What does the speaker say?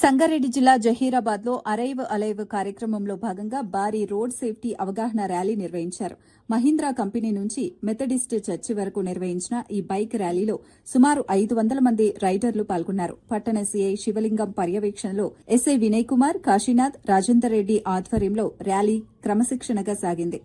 సంగారెడ్డి జిల్లా జహీరాబాద్ లో arrive alive కార్యక్రమంలో భాగంగా భారీ రోడ్ సేఫ్టీ అవగాహన ర్యాలీ నిర్వహించారు. మహీంద్రా కంపెనీ నుంచి మెథడిస్ట్ చర్చి వరకు నిర్వహించిన ఈ బైక్ ర్యాలీలో సుమారు 500 మంది రైడర్లు పాల్గొన్నారు. పట్టణ సీఐ శివలింగం పర్యవేక్షణలో ఎస్ఐ వినయ్ కుమార్, కాశీనాథ్, రాజేందర్ రెడ్డి ఆధ్వర్యంలో ర్యాలీ క్రమశిక్షణగా సాగింది.